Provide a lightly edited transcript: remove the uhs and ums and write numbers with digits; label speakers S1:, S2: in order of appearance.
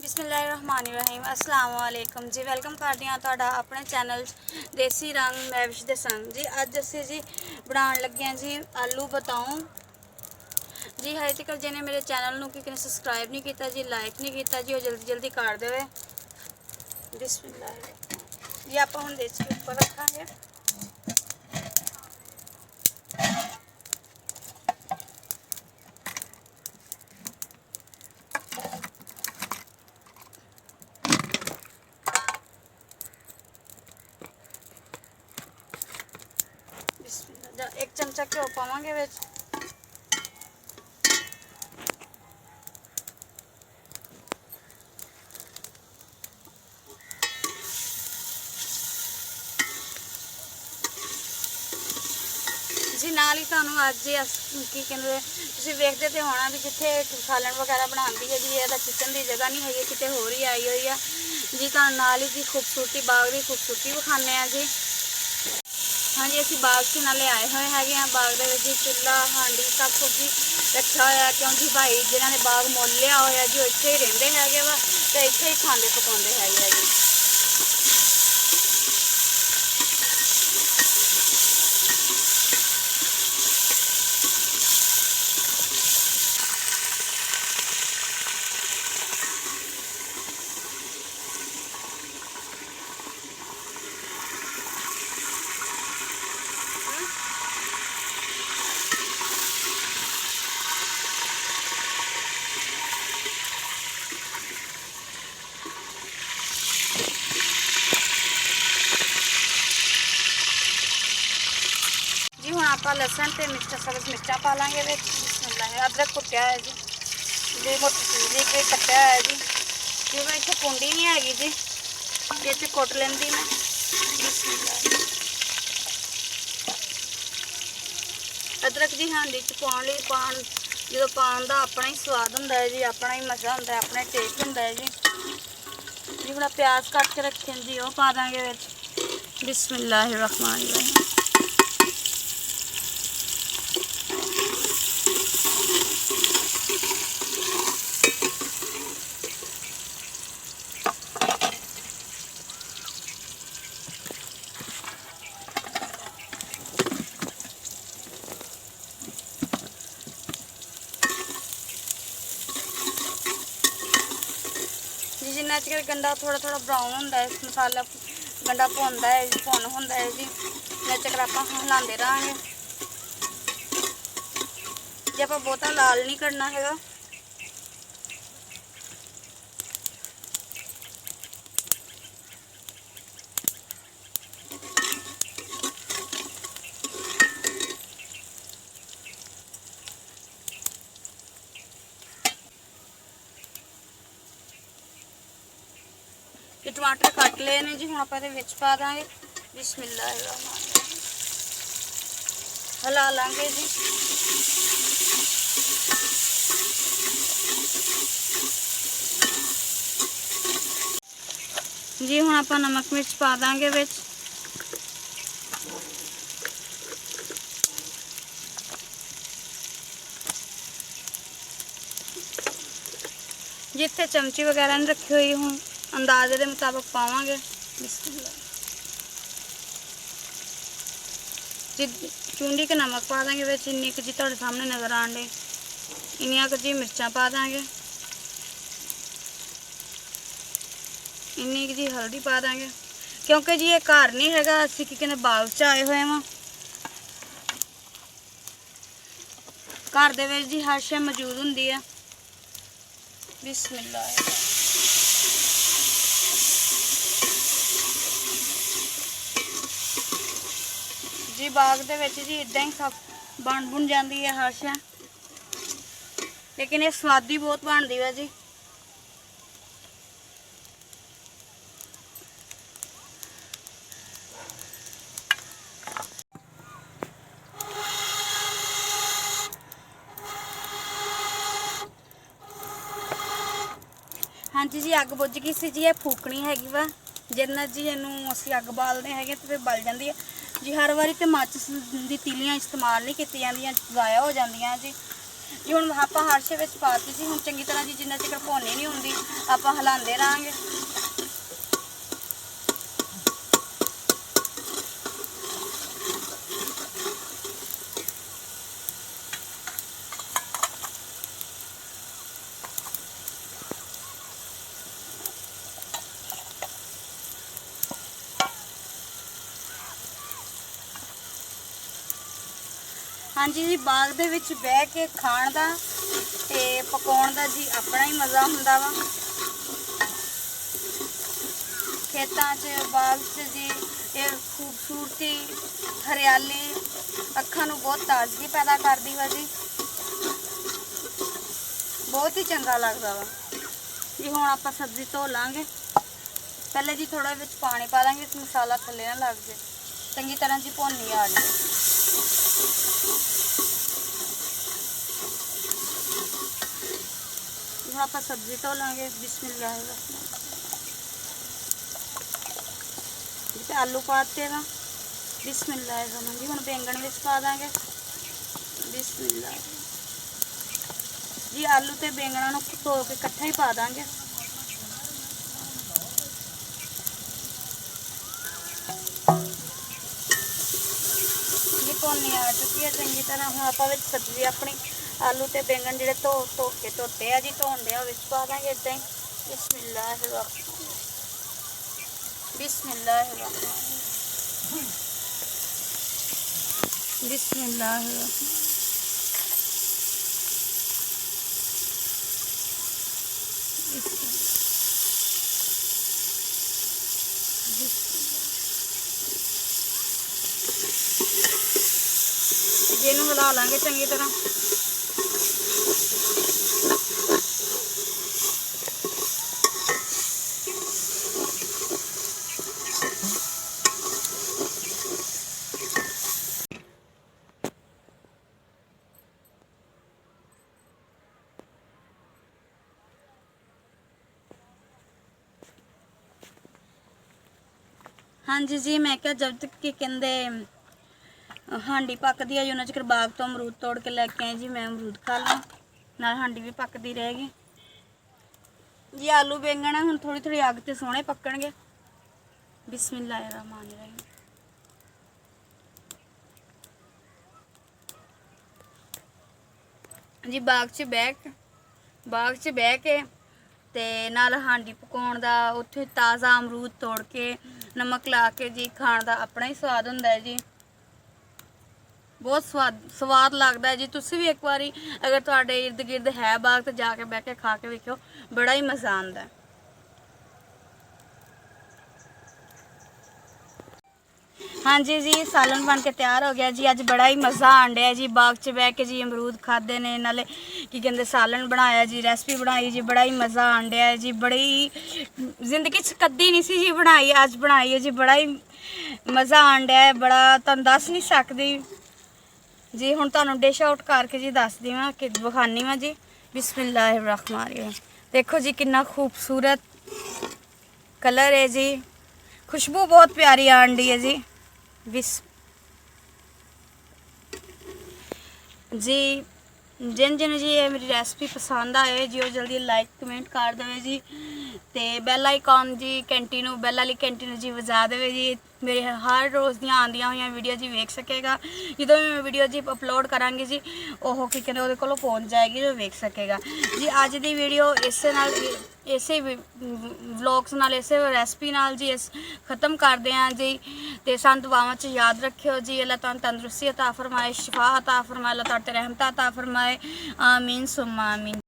S1: बिस्मिल्लाहिर्रहमानिर्रहीम अस्सलाम वालेकुम जी। वेलकम करते हैं तुहाडा अपने चैनल देसी रंग मैविश दे संग जी। अज असी जी बनाने लगे हैं जी आलू बताऊं जी। हजे तक जिन्हें मेरे चैनल को किसी ने सबसक्राइब नहीं किया जी, लाइक नहीं किया जी, वो जल्दी जल्दी कर देवे। बिस्मिल्लाह जी। आप हम देख के ऊपर रखेंगे। एक चमचा घ्यो पावांगे विच। जी नाल ही तुहानूं अज की कहते तुसीं वेखदे ते होना भी जिथे सालन वगैरह बनाती है जी, ये किचन की जगह नहीं है, किते होर ही आई हुई है जी। तुहानूं नाल ही जी खूबसूरती बाग की खूबसूरती विखाने हैं जी। हाँ जी, असीं बाग च नाले आए हुए हैं। बाग दे विच जी चुल्हा हांडी सब कुछ जी रखा होया, क्योंकि भाई जिन्हां ने बाग मुल लिया होया जी, वो इत्थे ही रहिंदे हैगे वा ते इत्थे ही खांदे पकाउंदे हैगे जी। जी हुण आपां लसन ते मिर्चा सब्ज़ मिर्चा पा लांगे विच। बिस्मिल्लाह। अदरक कुटिया है जी, मोटी चीज़ एक कट्टिया है जी। मैं इत्थे कुंडी नहीं हैगी जी, इत्थे कुट लैंदी मैं। बिस्मिल्लाह। अदरक जी हांडी च पाउण लई जो पाउण दा अपना ही स्वाद हुंदा है जी, अपना ही मज़ा हुंदा है, अपना टेस्ट हुंदा है जी। हुण प्याज कट के रखे जी, वो पा देंगे विच। बिस्मिल्लाहिर्रहमानिर्रहीम। जी जिन्ना चिर गंडा थोड़ा थोड़ा ब्राउन होंदा है, मसाला गंडा भुनदा है जी, भुन होंदा है जी, उन्ना चिर आपां हिलांदे रहांगे जी। आपां बहुता लाल नहीं करना हैगा। टमाटर कट ले ने जी, हुण आपां इहदे विच पा दांगे। बिस्मिल्लाहिर्रहमानिर्रहीम। हिला लांगे जी। जी हुण आपां नमक मिर्च पा दांगे विच। जिथे चमची वगैरह नहीं रखी हुई हूँ अंदाजे के मुताबिक पावांगे। बिस्मिल्लाह जी। चूंडी के नमक पा देंगे विच, इन्नी जी तुहाडे सामने नज़र आण डी, इन्नियां जी मिर्चां पा देंगे, इन्नी जी हल्दी पा देंगे, क्योंकि जी ये घर नहीं हैगा, असीं की कहने बाग च आए हुए हाँ। घर दे विच जी हर शै मौजूद हुंदी है। बिस्मिल्लाह जी। बाग दे विच जी इदां ही सब बन जाती है हर शै, लेकिन ये स्वादी बहुत बनती है जी। हाँ जी अग बुझ गई सी जी, ये फूकनी हैगी वा जिन्ना जी इनू असीं अग बालते हैं तो फिर बल जाती है जी। हर बारी तो माचिस दी तीलियां इस्तेमाल नहीं की जांदियां, ज़ाया हो जांदियां जी। ਜੀ। ਹੁਣ ਆਪਾਂ ਹਾਰਸ਼ੇ ਵਿੱਚ ਪਾਤੀ ਸੀ। ਹੁਣ ਚੰਗੀ ਤਰ੍ਹਾਂ ਜੀ ਜਿੰਨਾ ਚਿਰ ਭੁੰਨੀ ਨਹੀਂ ਹੁੰਦੀ ਆਪਾਂ ਹਿਲਾਉਂਦੇ ਰਹਾਂਗੇ। ਹਾਂਜੀ जी, बाग दे विच बह के खाण दा ते पकाउण दा जी अपना ही मज़ा हुंदा वा। खेतां च बाग च जी ये खूबसूरती हरियाली अखां नूं बहुत ताजगी पैदा करदी वा जी, बहुत ही चंगा लगदा वा जी। हुण आपां सब्जी धो लांगे। पहले जी थोड़ा विच पानी पा लांगे, मसाला थल्ले ना लग जाए, चंगी तरह जी भुन्नी आ जाए। हम आप सब्जी धो लाँगे। बिस्मिल्लाह जी, आलू पाते ना। बिस्मिल्लाह जी, हम बैंगन में पा देंगे। बिस्मिल्लाह जी, आलू तो बैंगन धो के इकट्ठा ही पा देंगे। जी भुन्नी आ चुकी है चंगी तरह। हम आप सब्जी अपनी आलू ते बैंगन जिहड़े धो के धोते हैं जी, धोन दे पा देंगे इदा ही। बिस्मिल्लाह बिस्मिल्लाह बिस्मिल्लाह इनू हिला लांगे चंगी तरह। हाँ जी जी, मैं क्या जब तक कि कहते हांडी पकदी है जी उन्ना चिर बाग तो अमरूद तोड़ के लैके आए जी। मैं अमरूद खा ला, नाल हांडी भी पकदी रहेगी जी। आलू बैंगन है हुण थोड़ी थोड़ी अग ते सोहणे पक्कणगे। बिस्मिल्लाहिर्रहमानिर्रहीम जी। बाग च बह के ते नाल हांडी पकाउण दा, उत्थे ताज़ा अमरूद तोड़ के नमक ला के जी खाण दा अपना ही स्वाद हुंदा है जी। बहुत स्वाद लगता है जी। तुसीं भी एक बारी अगर तुहाडे इर्द गिर्द है बाग तो जाके बह के खा के वेखियो, बड़ा ही मज़ा आंदा है। हाँ जी जी, सालन बन के तैयार हो गया जी। अज बड़ा ही मज़ा आन डया जी। बाग च बह के जी अमरूद खादे ने, नाले की कहते सालन बनाया जी, रेसिपी बनाई जी। बड़ा ही मज़ा आन डया जी। बड़ी जिंदगी च कदी नहीं सी जी बनाई, अज बनाई है जी। बड़ा ही मज़ा आन डया है, बड़ा तुहानूं दस नहीं सकदी जी। हुण तुहानूं डिश आउट करके जी दसदी वां कि विखानी वां जी। बिस्मिल्लाहिर्रहमानिर्रहीम देखो जी, कितना खूबसूरत कलर है जी। खुशबू बहुत प्यारी आन डी है जी। जी जिन जिन जी ये मेरी रेसिपी पसंद आए जी, वो जल्दी लाइक कमेंट कर देवे जी। ते बैल आइकॉन जी घंटी नूं, बैल वाली घंटी नूं जी वजा देवे जी। मेरे हर रोज़ दी आंदियां हुई वीडियो जी वेख सकेगा। जो भी मैं वीडियो जी अपलोड करांगी जी, ओह की कहते उहदे कोलों पहुंच जाएगी, जो वेख सकेगा जी। अज दी वीडियो इसे व्लॉग्स नाल, इसे रेसिपी नाल जी ख़त्म करते हैं जी। तो सानूं दुआवां च याद रखियो जी। अल्लाह तुहानूं तंदुरुस्ती अता फरमाए, शिफा अता फरमाए, अल्लाह तुहाडे ते रहमत अता फरमाए। आमीन सुम्मा आमीन।